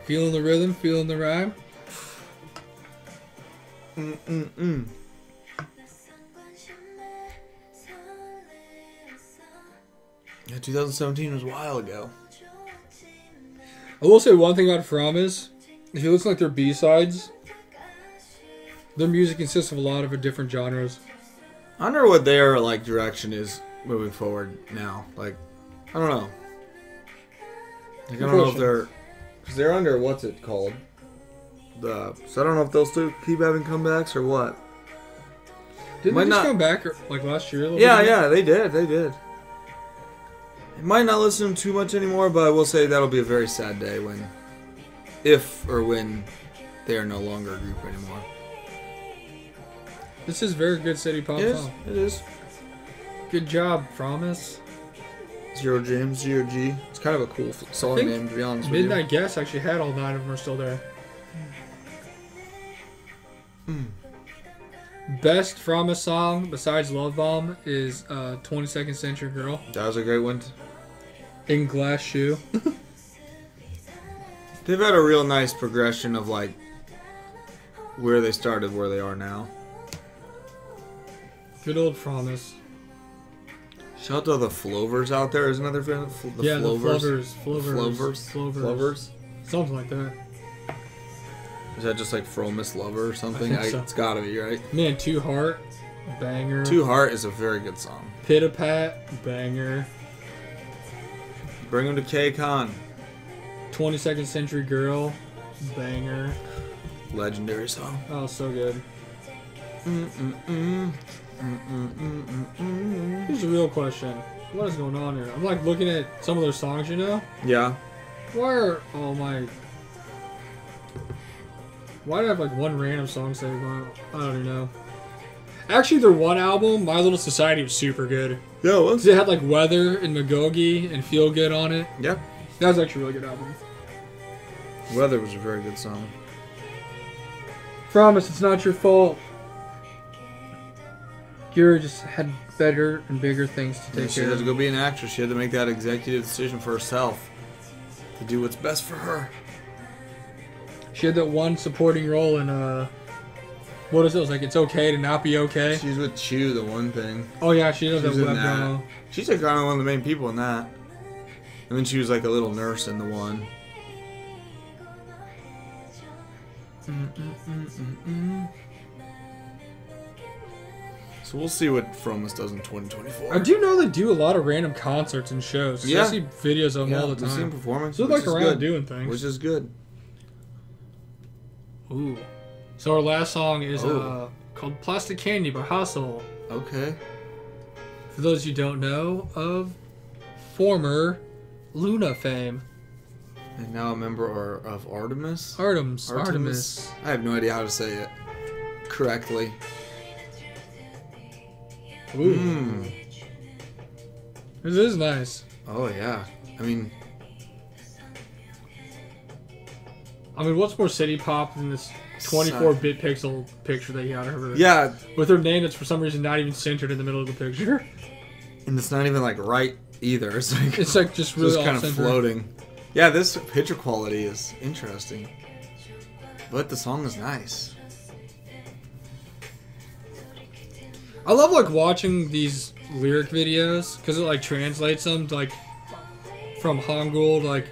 Feeling the rhythm, feeling the rhyme. Yeah, 2017 was a while ago. I will say one thing about Promise. If you listen to like their B-sides, their music consists of a lot of different genres. I wonder what their like direction is moving forward now. Like, I don't know. Like, I don't know if they're... Because they're under, what's it called? So I don't know if they'll still keep having comebacks or what. Didn't they just come back like last year? Yeah, they did. I might not listen to them too much anymore, but I will say that'll be a very sad day when they are no longer a group anymore. This is very good City Pop song. It is. Good job, Promise. Zero James, Zero G. It's kind of a cool song name, to be honest with you. Midnight Guess actually had all 9 of them are still there. Best Promise song besides Love Bomb is 22nd Century Girl. That was a great one. In Glass Shoe. They've had a real nice progression of like where they started, where they are now. Good old Promise. Shout out to the Flovers out there. Is another fan? The Flovers. Something like that. Is that just like Fromis Lover or something? So. It's gotta be, right? Man, Two Heart, banger. Two Heart is a very good song. Pit-a-Pat, banger. Bring him to K-Con. 22nd Century Girl, banger. Legendary song. Oh, so good. Here's a real question. What is going on here? I'm like looking at some of their songs, you know? Yeah. Why do I have like one random song saved? I don't even know. Actually, their one album, My Little Society, was super good. Yeah, it was. It had like Weather and Magogi and Feel Good on it. Yeah. That was actually a really good album. Weather was a very good song. Promise, it's not your fault. You just had better and bigger things to take care of. She had to go be an actress. She had to make that executive decision for herself. To do what's best for her. She had that one supporting role in, what is it? It was like, It's Okay to Not Be Okay. She's with Chew, the one thing. Oh, yeah, she does that web drama. She's like kind of one of the main people in that. And then she was like a little nurse in the one. So we'll see what Fromis does in 2024. I do know they do a lot of random concerts and shows. Yeah. I see videos of them all the time. We've seen performances. They look like around doing things. Which is good. Ooh. So our last song is called Plastic Candy by Hustle. Okay. For those who don't know, of former Luna fame. And now a member of Artemis? Artemis. I have no idea how to say it correctly. Ooh. This is nice. Oh, yeah. I mean, what's more City Pop than this 24-bit pixel picture that you got of her? Yeah. With her name that's for some reason not even centered in the middle of the picture. And it's not even like right either. It's like just really kind of floating. Yeah, this picture quality is interesting. But the song is nice. I love like watching these lyric videos because it like translates them to, like from Hangul to like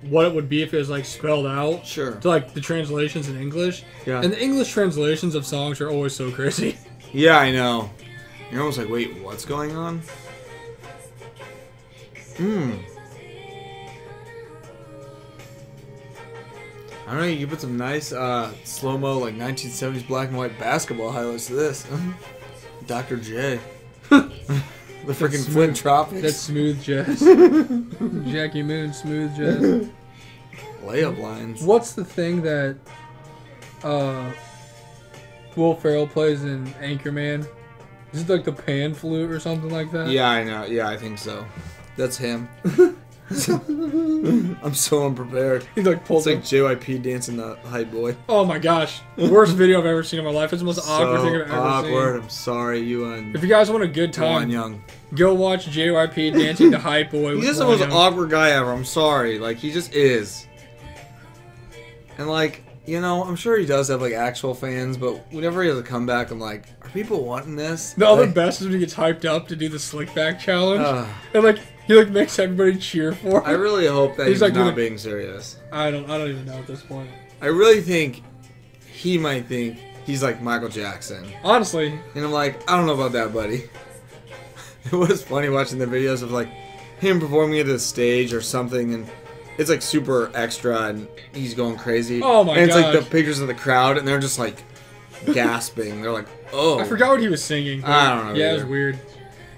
what it would be if it was like spelled out. Sure. To like the translations in English. Yeah. And the English translations of songs are always so crazy. Yeah, I know. You're almost like, wait, what's going on? I don't know, you can put some nice slow-mo like 1970s black and white basketball highlights to this. Dr. J. The freaking Flint Tropics. That's smooth jazz. Jackie Moon, smooth jazz. Layup lines. What's the thing that Will Ferrell plays in Anchorman? Is it like the pan flute or something like that? Yeah, I know. Yeah, I think so. That's him. I'm so unprepared. He like pulls. It's like JYP dancing the hype boy. Oh my gosh, the worst video I've ever seen in my life. It's the most awkward thing I've ever seen. Awkward. I'm sorry, you and. If you guys want a good time, Young, go watch JYP dancing the hype boy. He's just the most awkward guy ever. I'm sorry, like he just is. And like, you know, I'm sure he does have like actual fans, but whenever he has a comeback, I'm like, are people wanting this? The other best is when he gets hyped up to do the slick back challenge, and like. He like makes everybody cheer for him. I really hope that he's like not being serious. I don't even know at this point. I really think he might think he's like Michael Jackson. Honestly. And I'm like, I don't know about that, buddy. It was funny watching the videos of like him performing at the stage or something, and it's like super extra, and he's going crazy. Oh my god! And it's like the pictures of the crowd, and they're just like gasping. They're like, oh. I forgot what he was singing. I don't know. Yeah, either. it was weird.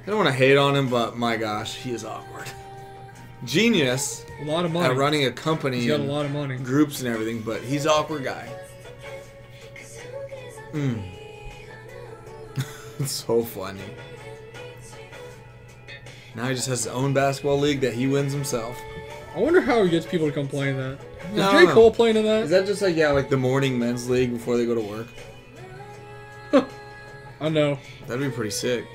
I don't want to hate on him, but my gosh, he is awkward. Genius. A lot of money. At running a company. He's got a lot of money. Groups and everything, but he's an awkward guy. It's so funny. Now he just has his own basketball league that he wins himself. I wonder how he gets people to come play in that. Is No, J. Cole playing in that? Is that just like, like the morning men's league before they go to work? I know. That'd be pretty sick.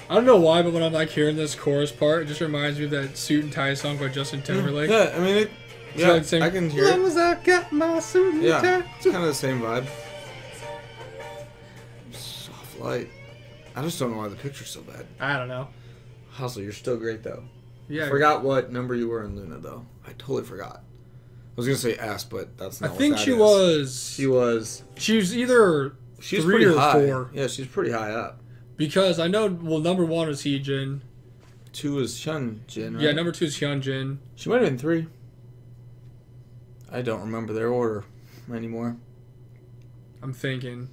I don't know why, but when I'm like hearing this chorus part, it just reminds me of that Suit and Tie song by Justin Timberlake. Yeah, I mean, I can hear it. As I got my suit and tie. It's kind of the same vibe. Soft light. I just don't know why the picture's so bad. I don't know. Hustle, you're still great though. Yeah. I forgot what number you were in Luna though. I totally forgot. I was gonna say S, but that's not. I think she was. She was. She was either She's 3 pretty or high. 4. Yeah, she's pretty high up. Because I know. Well, number 1 was Heejin. 2 was Hyunjin, right? Yeah, number 2 is Hyunjin. She might have been 3. I don't remember their order anymore. I'm thinking.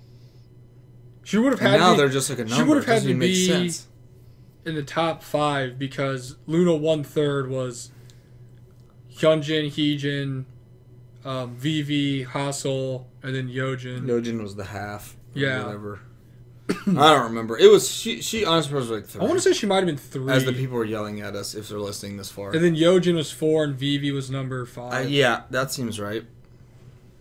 She would have had. Now they're just like a number. She would have had to make be sense. in the top 5 because Luna 1/3 was Hyunjin, Heejin, Vivi, Hustle, and then Yeojin. Yeojin was the half. Yeah. Whatever. I don't remember. It was she honestly was like 3. I want to say she might have been 3. As the people were yelling at us if they're listening this far. And then Yeojin was 4 and Vivi was number 5. Yeah, that seems right.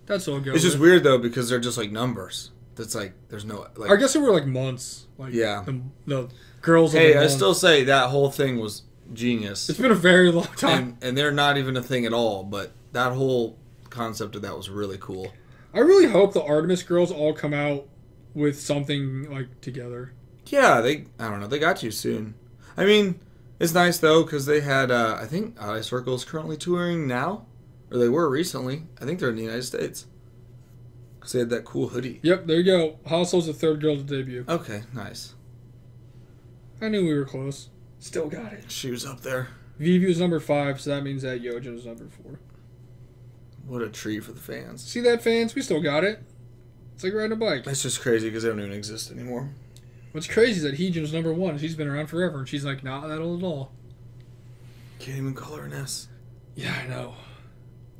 That's all good. It's just weird though because they're just like numbers. That's like there's no like. I guess it were like months. Like yeah. The girls. Hey, of the I month. still say that whole thing was genius. It's been a very long time, and they're not even a thing at all. But that whole concept of that was really cool. I really hope the Artemis girls all come out with something like together. Yeah, I don't know. They got you soon. I mean, it's nice though because they had. I think Odd Eye Circle is currently touring now, or they were recently. I think they're in the United States. Because they had that cool hoodie. Yep, there you go. Hustle's the 3rd girl to debut. Okay, nice. I knew we were close. Still got it. She was up there. Vivi was number 5, so that means that Yeojin was number 4. What a treat for the fans. See that, fans? We still got it. It's like riding a bike. It's just crazy because they don't even exist anymore. What's crazy is that Heejin was number 1. She's been around forever, and she's like not that old at all. Can't even call her an S. Yeah, I know.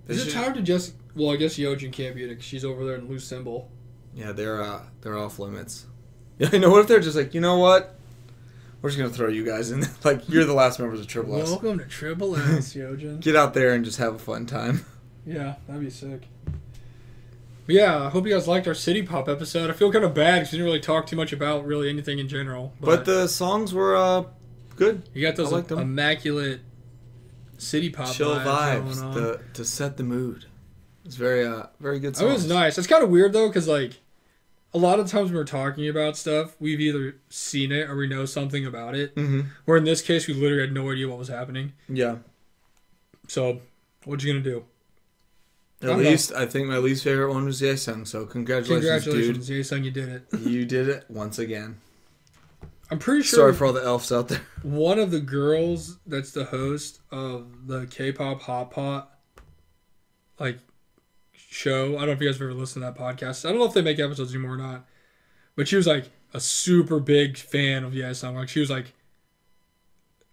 Is it time to just... Well, I guess Yeojin can't be in it because she's over there in loose symbol. Yeah, they're off limits. Yeah, I know. What if they're just like, you know what? We're just gonna throw you guys in. Like you're the last members of Triple S. Welcome to Triple S, Yeojin. Get out there and just have a fun time. Yeah, that'd be sick. But yeah, I hope you guys liked our City Pop episode. I feel kind of bad because we didn't really talk too much about really anything in general. But the songs were good. You got those immaculate City Pop chill vibes going on. to set the mood. It's very good songs. It was nice. It's kind of weird though because like a lot of times when we're talking about stuff, we've either seen it or we know something about it. Mm-hmm. Where in this case, we literally had no idea what was happening. Yeah. So, what you gonna do? I think my least favorite one was Yaesung, so congratulations, dude. Yaesung, you did it. You did it once again. I'm pretty sure... Sorry for all the elves out there. One of the girls that's the host of the K-pop Hot Pot, like, show, I don't know if you guys have ever listened to that podcast. I don't know if they make episodes anymore or not, but she was, like, a super big fan of Yaesung. Like, she was, like,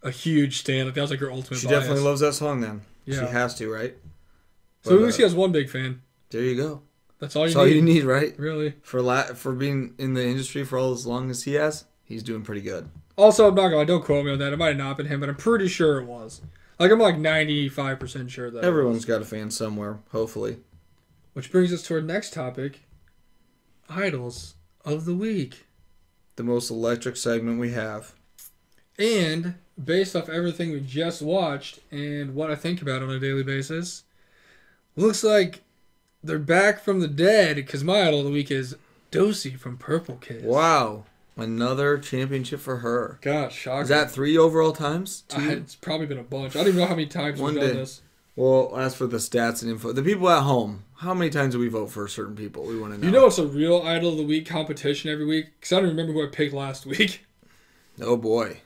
a huge stan. Like, that was, like, her ultimate She bias. definitely loves that song, then. Yeah. She has to, right? So at least he has one big fan. There you go. That's all you need, right? Really. For being in the industry for as long as he has, he's doing pretty good. Also, I'm not gonna don't quote me on that. It might have not been him, but I'm pretty sure it was. Like I'm like 95% sure that everyone's got a fan somewhere, hopefully. Which brings us to our next topic: Idols of the Week. The most electric segment we have. And based off everything we just watched and what I think about on a daily basis, looks like they're back from the dead because my idol of the week is Doja from Purple Kiss. Wow. Another championship for her. Gosh, shocking. Is that 3 overall times? 2? It's probably been a bunch. I don't even know how many times we've done this. Well, as for the stats and info, the people at home, how many times do we vote for certain people? We want to know. You know it's a real idol of the week competition every week? Because I don't remember who I picked last week. Oh, boy.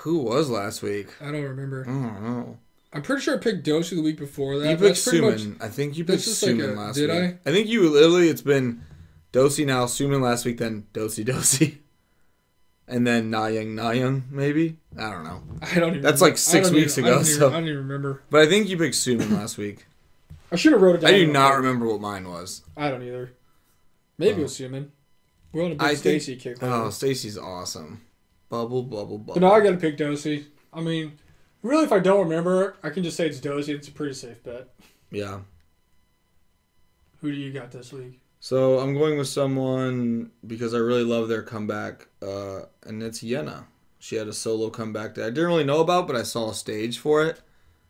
Who was last week? I don't remember. I don't know. I'm pretty sure I picked Doja the week before that. You picked Suman. I think you picked Suman last week. Did I think you literally, it's been Dosi now, Suman last week, then Dosi. And then Nayang, maybe? I don't know. I don't even That's like 6 weeks ago. I don't even remember. But I think you picked Suman last week. I should have wrote it down. I do not remember what mine was. I don't either. Maybe it was Suman. We're on a big Stacy kick. Oh, Stacy's awesome. Bubble. But now I gotta pick Dosi. I mean, really, if I don't remember, I can just say it's Dosi. It's a pretty safe bet. Yeah. Who do you got this week? So I'm going with someone because I really love their comeback, and it's Yena. She had a solo comeback that I didn't really know about, but I saw a stage for it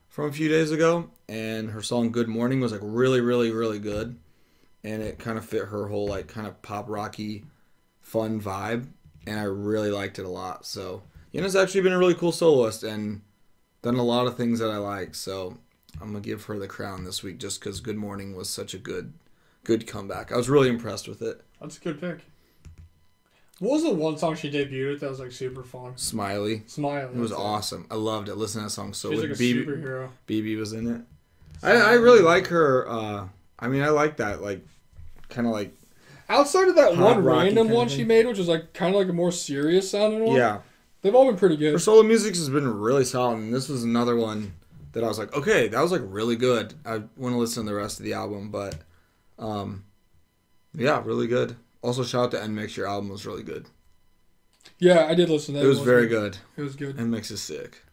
from a few days ago, and her song "Good Morning" was like really, really, really good, and it kind of fit her whole like kind of pop rocky, fun vibe, and I really liked it a lot. So Yena's actually been a really cool soloist and done a lot of things that I like. So I'm gonna give her the crown this week just because "Good Morning" was such a good comeback. I was really impressed with it. That's a good pick. What was the one song she debuted with that was like super fun? Smiley. It was awesome. I loved it. Listen to that song. So she's like a superhero. BB was in it. I really like her. I mean, I like that. Like, kind of like. Outside of that one random one she made, which was like kind of like a more serious sounding one. Yeah. They've all been pretty good. Her solo music has been really solid, and this was another one that I was like, okay, that was like really good. I want to listen to the rest of the album, but. Yeah, really good. Also, shout out to NMix. Your album was really good. Yeah, I did listen to that. It was very good. It was good. NMix is sick.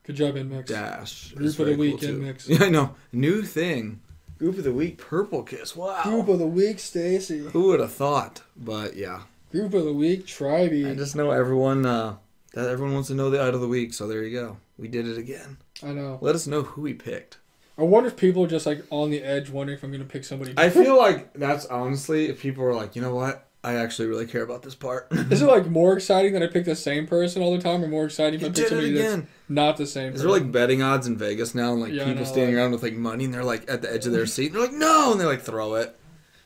Good job, NMix. Dash. Group of the week, cool NMix. Yeah, I know. New thing. Group of the week, Purple Kiss. Wow. Group of the week, Stacy. Who would have thought? But yeah. Group of the week, Tribe. I just know everyone. That everyone wants to know the idol of the week. So there you go. We did it again. I know. Let us know who we picked. I wonder if people are just like on the edge wondering if I'm going to pick somebody. I feel like that's honestly, if people are like, you know what? I actually really care about this part. Is it like more exciting that I pick the same person all the time, or more exciting if I pick somebody that's not the same person? Is there like betting odds in Vegas now, and like people standing around with like money, and they're like at the edge of their seat, and they're like, no, and they like throw it.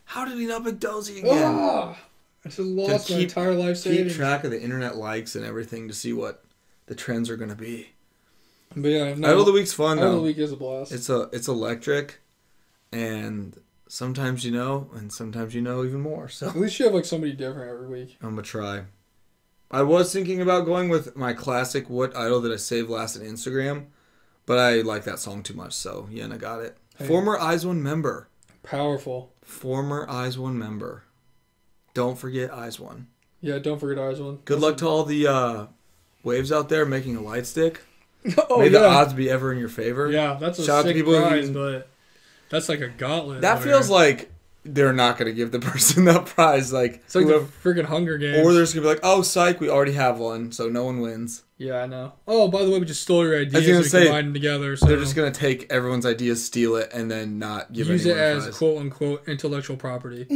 How did he not pick Dozy again? I just lost my entire life savings. Keep track of the internet likes and everything to see what the trends are going to be. But yeah, Idol of the Week's fun though. Idol of the Week is a blast. It's electric, and sometimes you know, and sometimes you know even more. So at least you have like somebody different every week. I'm gonna try. I was thinking about going with my classic "What Idol Did I Save Last" on Instagram, but I like that song too much, so Yena got it. Hey. Former Eyes One member. Powerful. Former Eyes One member. Don't forget Eyes One. Yeah, don't forget Eyes One. Good luck to all the waves out there making a light stick. Oh, May the odds be ever in your favor. Yeah, that's a sick prize, but that's like a gauntlet. That feels like they're not going to give the person that prize. Like, it's like the freaking Hunger Games. Or they're just going to be like, oh, psych, we already have one, so no one wins. Yeah, I know. Oh, by the way, we just stole your ideas and combined them together. So they're just going to take everyone's ideas, steal it, and then not give use anyone it as quote-unquote intellectual property.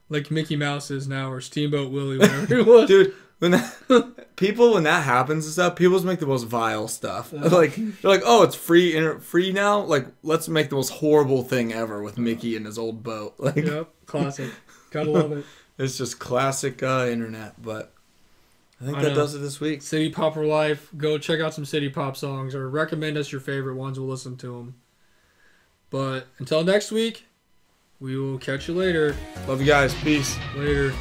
Like Mickey Mouse is now, or Steamboat Willie, whatever it was. Dude, when that happens and stuff, people just make the most vile stuff. Like they're like, oh, it's free now. Like, let's make the most horrible thing ever with Mickey and his old boat. Like, yep, classic. Gotta love it. It's just classic internet. But I think that does it this week. City Pop for life. Go check out some City Pop songs, or recommend us your favorite ones. We'll listen to them. But until next week, we will catch you later. Love you guys. Peace. Later.